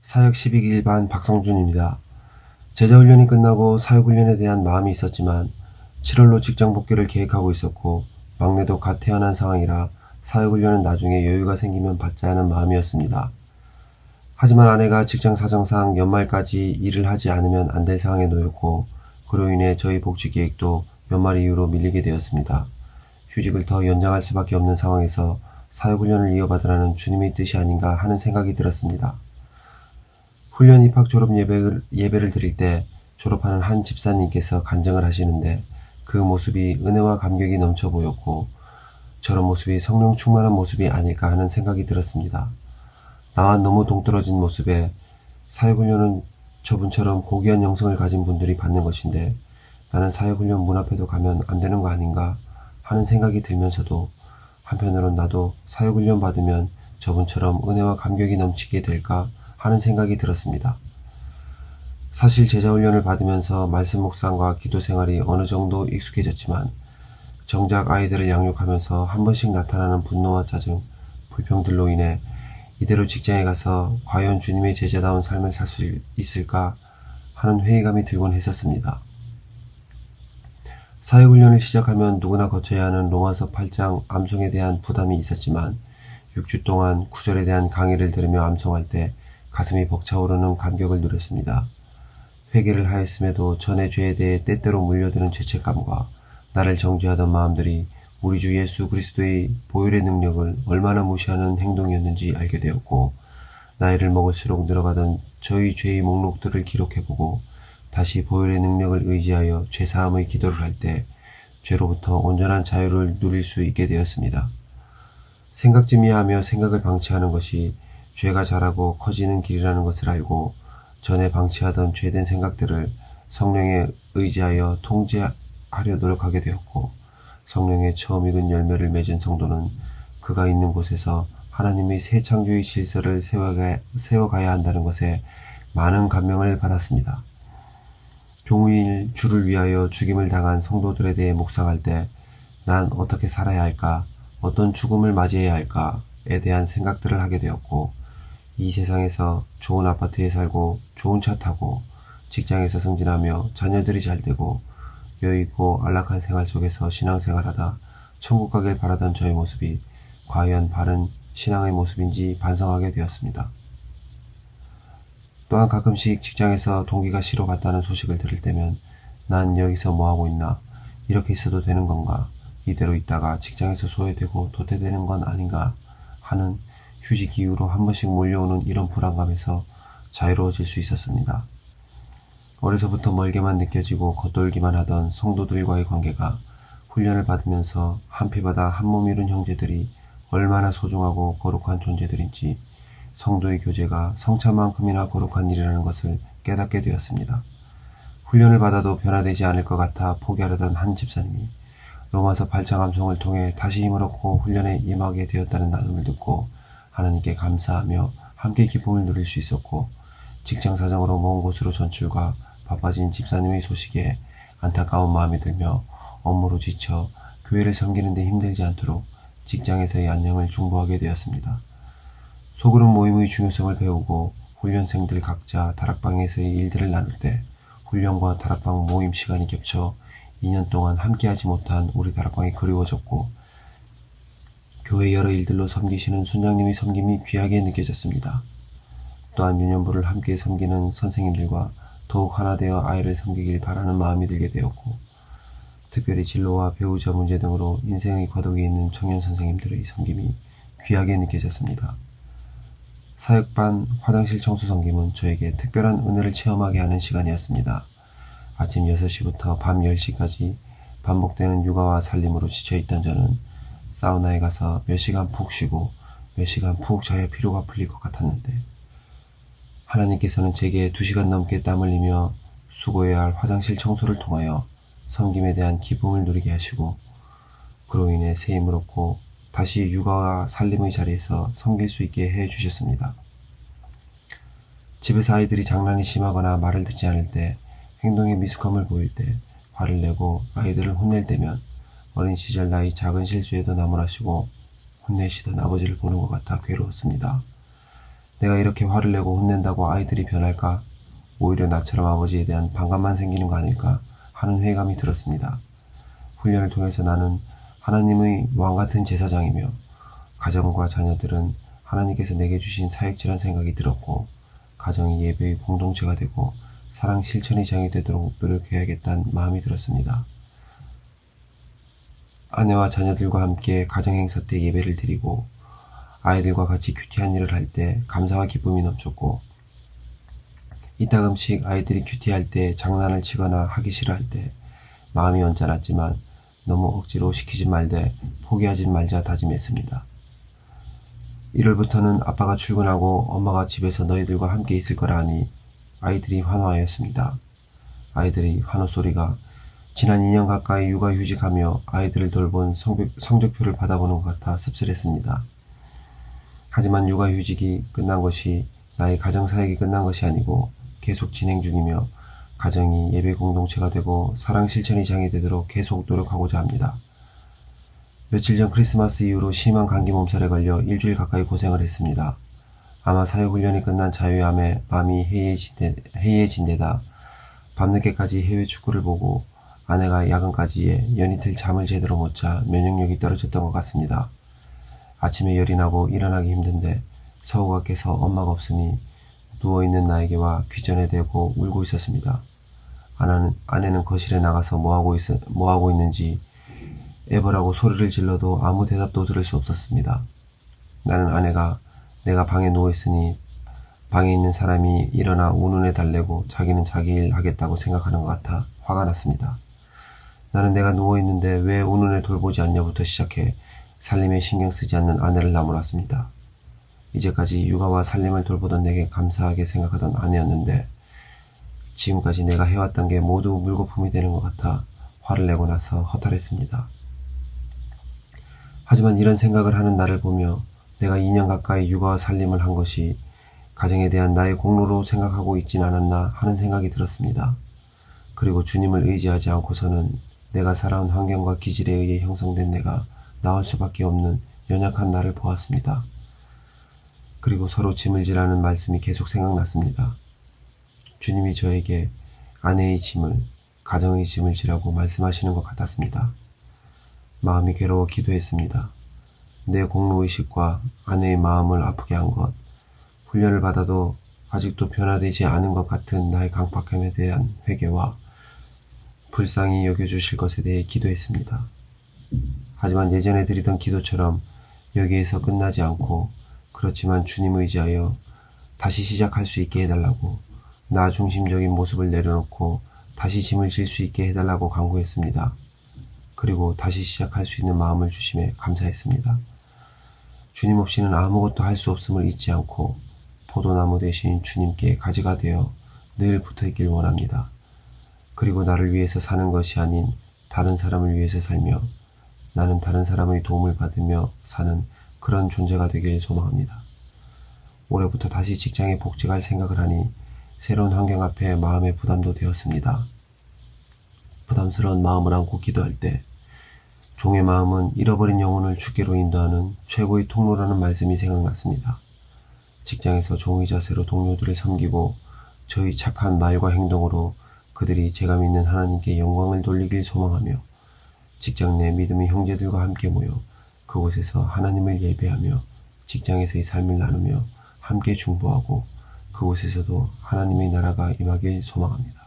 사역 12기 반 박성준입니다. 제자훈련이 끝나고 사역훈련에 대한 마음이 있었지만 7월로 직장 복귀를 계획하고 있었고 막내도 갓 태어난 상황이라 사역훈련은 나중에 여유가 생기면 받자 하는 마음이었습니다. 하지만 아내가 직장 사정상 연말까지 일을 하지 않으면 안 될 상황에 놓였고 그로 인해 저희 복지 계획도 연말 이후로 밀리게 되었습니다. 휴직을 더 연장할 수밖에 없는 상황에서 사역훈련을 이어받으라는 주님의 뜻이 아닌가 하는 생각이 들었습니다. 훈련 입학 졸업 예배를 드릴 때 졸업하는 한 집사님께서 간증을 하시는데 그 모습이 은혜와 감격이 넘쳐 보였고 저런 모습이 성령 충만한 모습이 아닐까 하는 생각이 들었습니다. 나와 너무 동떨어진 모습에 사역훈련은 저분처럼 고귀한 영성을 가진 분들이 받는 것인데 나는 사역훈련 문 앞에도 가면 안 되는 거 아닌가 하는 생각이 들면서도 한편으론 나도 사역훈련 받으면 저분처럼 은혜와 감격이 넘치게 될까 하는 생각이 들었습니다. 사실 제자훈련을 받으면서 말씀 묵상과 기도 생활이 어느 정도 익숙해졌지만 정작 아이들을 양육하면서 한 번씩 나타나는 분노와 짜증, 불평들로 인해 이대로 직장에 가서 과연 주님의 제자다운 삶을 살 수 있을까 하는 회의감이 들곤 했었습니다. 사회훈련을 시작하면 누구나 거쳐야 하는 로마서 8장 암송에 대한 부담이 있었지만 6주 동안 구절에 대한 강의를 들으며 암송할 때 가슴이 벅차오르는 감격을 누렸습니다. 회개를 하였음에도 전의 죄에 대해 때때로 물려드는 죄책감과 나를 정죄하던 마음들이 우리 주 예수 그리스도의 보혈의 능력을 얼마나 무시하는 행동이었는지 알게 되었고 나이를 먹을수록 늘어가던 저희 죄의 목록들을 기록해보고 다시 보혈의 능력을 의지하여 죄사함의 기도를 할 때 죄로부터 온전한 자유를 누릴 수 있게 되었습니다. 생각지미하며 생각을 방치하는 것이 죄가 자라고 커지는 길이라는 것을 알고 전에 방치하던 죄된 생각들을 성령에 의지하여 통제하려 노력하게 되었고 성령의 처음 익은 열매를 맺은 성도는 그가 있는 곳에서 하나님의 새 창조의 질서를 세워가야 한다는 것에 많은 감명을 받았습니다. 종일 주를 위하여 죽임을 당한 성도들에 대해 묵상할 때 난 어떻게 살아야 할까, 어떤 죽음을 맞이해야 할까에 대한 생각들을 하게 되었고 이 세상에서 좋은 아파트에 살고 좋은 차 타고 직장에서 승진하며 자녀들이 잘되고 여유있고 안락한 생활 속에서 신앙생활하다 천국 가길 바라던 저의 모습이 과연 바른 신앙의 모습인지 반성하게 되었습니다. 또한 가끔씩 직장에서 동기가 쉬러 갔다는 소식을 들을 때면 난 여기서 뭐하고 있나? 이렇게 있어도 되는 건가? 이대로 있다가 직장에서 소외되고 도태되는 건 아닌가? 하는 휴직 이후로 한 번씩 몰려오는 이런 불안감에서 자유로워질 수 있었습니다. 어려서부터 멀게만 느껴지고 겉돌기만 하던 성도들과의 관계가 훈련을 받으면서 한 피바다 한 몸 이룬 형제들이 얼마나 소중하고 거룩한 존재들인지 성도의 교제가 성찬만큼이나 거룩한 일이라는 것을 깨닫게 되었습니다. 훈련을 받아도 변화되지 않을 것 같아 포기하려던 한 집사님이 로마서 8장 암송을 통해 다시 힘을 얻고 훈련에 임하게 되었다는 나눔을 듣고 하나님께 감사하며 함께 기쁨을 누릴 수 있었고 직장 사정으로 먼 곳으로 전출과 바빠진 집사님의 소식에 안타까운 마음이 들며 업무로 지쳐 교회를 섬기는 데 힘들지 않도록 직장에서의 안녕을 중보하게 되었습니다. 소그룹 모임의 중요성을 배우고 훈련생들 각자 다락방에서의 일들을 나눌 때 훈련과 다락방 모임 시간이 겹쳐 2년 동안 함께하지 못한 우리 다락방이 그리워졌고 교회 여러 일들로 섬기시는 순장님의 섬김이 귀하게 느껴졌습니다. 또한 유년부를 함께 섬기는 선생님들과 더욱 하나 되어 아이를 섬기길 바라는 마음이 들게 되었고 특별히 진로와 배우자 문제 등으로 인생의 과도기에 있는 청년 선생님들의 섬김이 귀하게 느껴졌습니다. 사역반 화장실 청소 섬김은 저에게 특별한 은혜를 체험하게 하는 시간이었습니다. 아침 6시부터 밤 10시까지 반복되는 육아와 살림으로 지쳐있던 저는 사우나에 가서 몇 시간 푹 쉬고 몇 시간 푹 자야 피로가 풀릴 것 같았는데 하나님께서는 제게 2시간 넘게 땀 흘리며 수고해야 할 화장실 청소를 통하여 섬김에 대한 기쁨을 누리게 하시고 그로 인해 새 힘을 얻고 다시 육아와 살림의 자리에서 섬길 수 있게 해주셨습니다. 집에서 아이들이 장난이 심하거나 말을 듣지 않을 때 행동에 미숙함을 보일 때 화를 내고 아이들을 혼낼 때면 어린 시절 나의 작은 실수에도 나무라시고 혼내시던 아버지를 보는 것 같아 괴로웠습니다. 내가 이렇게 화를 내고 혼낸다고 아이들이 변할까? 오히려 나처럼 아버지에 대한 반감만 생기는 거 아닐까 하는 회의감이 들었습니다. 훈련을 통해서 나는 하나님의 왕같은 제사장이며 가정과 자녀들은 하나님께서 내게 주신 사역지란 생각이 들었고, 가정이 예배의 공동체가 되고 사랑 실천의 장이 되도록 노력해야겠다는 마음이 들었습니다. 아내와 자녀들과 함께 가정행사 때 예배를 드리고 아이들과 같이 큐티한 일을 할 때 감사와 기쁨이 넘쳤고, 이따금씩 아이들이 큐티할 때 장난을 치거나 하기 싫어할 때 마음이 언짢았지만 너무 억지로 시키지 말되 포기하지 말자 다짐했습니다. 1월부터는 아빠가 출근하고 엄마가 집에서 너희들과 함께 있을 거라 하니 아이들이 환호하였습니다. 아이들의 환호 소리가 지난 2년 가까이 육아휴직하며 아이들을 돌본 성적표를 받아보는 것 같아 씁쓸했습니다. 하지만 육아휴직이 끝난 것이 나의 가정사역이 끝난 것이 아니고 계속 진행 중이며, 가정이 예배 공동체가 되고 사랑 실천의 장이 되도록 계속 노력하고자 합니다. 며칠 전 크리스마스 이후로 심한 감기 몸살에 걸려 일주일 가까이 고생을 했습니다. 아마 사역훈련이 끝난 자유함에 마음이 해이해진 데다 밤늦게까지 해외 축구를 보고 아내가 야근까지에 연이틀 잠을 제대로 못 자 면역력이 떨어졌던 것 같습니다. 아침에 열이 나고 일어나기 힘든데 서우가 깨서 엄마가 없으니 누워있는 나에게 와 귀전에 대고 울고 있었습니다. 아내는 거실에 나가서 뭐하고 있는지 애벌하고 소리를 질러도 아무 대답도 들을 수 없었습니다. 나는 아내가 내가 방에 누워있으니 방에 있는 사람이 일어나 우는에 달래고 자기는 자기 일 하겠다고 생각하는 것 같아 화가 났습니다. 나는 내가 누워있는데 왜 우는애 돌보지 않냐부터 시작해 살림에 신경 쓰지 않는 아내를 나무랐습니다. 이제까지 육아와 살림을 돌보던 내게 감사하게 생각하던 아내였는데 지금까지 내가 해왔던 게 모두 물거품이 되는 것 같아 화를 내고 나서 허탈했습니다. 하지만 이런 생각을 하는 나를 보며 내가 2년 가까이 육아와 살림을 한 것이 가정에 대한 나의 공로로 생각하고 있진 않았나 하는 생각이 들었습니다. 그리고 주님을 의지하지 않고서는 내가 살아온 환경과 기질에 의해 형성된 내가 나을 수밖에 없는 연약한 나를 보았습니다. 그리고 서로 짐을 지라는 말씀이 계속 생각났습니다. 주님이 저에게 아내의 짐을, 가정의 짐을 지라고 말씀하시는 것 같았습니다. 마음이 괴로워 기도했습니다. 내 공로의식과 아내의 마음을 아프게 한 것, 훈련을 받아도 아직도 변화되지 않은 것 같은 나의 강팍함에 대한 회개와 불쌍히 여겨주실 것에 대해 기도했습니다. 하지만 예전에 드리던 기도처럼 여기에서 끝나지 않고, 그렇지만 주님을 의지하여 다시 시작할 수 있게 해달라고, 나 중심적인 모습을 내려놓고 다시 짐을 질 수 있게 해달라고 간구했습니다. 그리고 다시 시작할 수 있는 마음을 주심에 감사했습니다. 주님 없이는 아무것도 할 수 없음을 잊지 않고 포도나무 대신 주님께 가지가 되어 늘 붙어있길 원합니다. 그리고 나를 위해서 사는 것이 아닌 다른 사람을 위해서 살며 나는 다른 사람의 도움을 받으며 사는 그런 존재가 되길 소망합니다. 올해부터 다시 직장에 복직할 생각을 하니 새로운 환경 앞에 마음의 부담도 되었습니다. 부담스러운 마음을 안고 기도할 때 종의 마음은 잃어버린 영혼을 주께로 인도하는 최고의 통로라는 말씀이 생각났습니다. 직장에서 종의 자세로 동료들을 섬기고 저희 착한 말과 행동으로 그들이 제가 믿는 하나님께 영광을 돌리길 소망하며, 직장 내 믿음의 형제들과 함께 모여 그곳에서 하나님을 예배하며 직장에서의 삶을 나누며 함께 중보하고 그곳에서도 하나님의 나라가 임하길 소망합니다.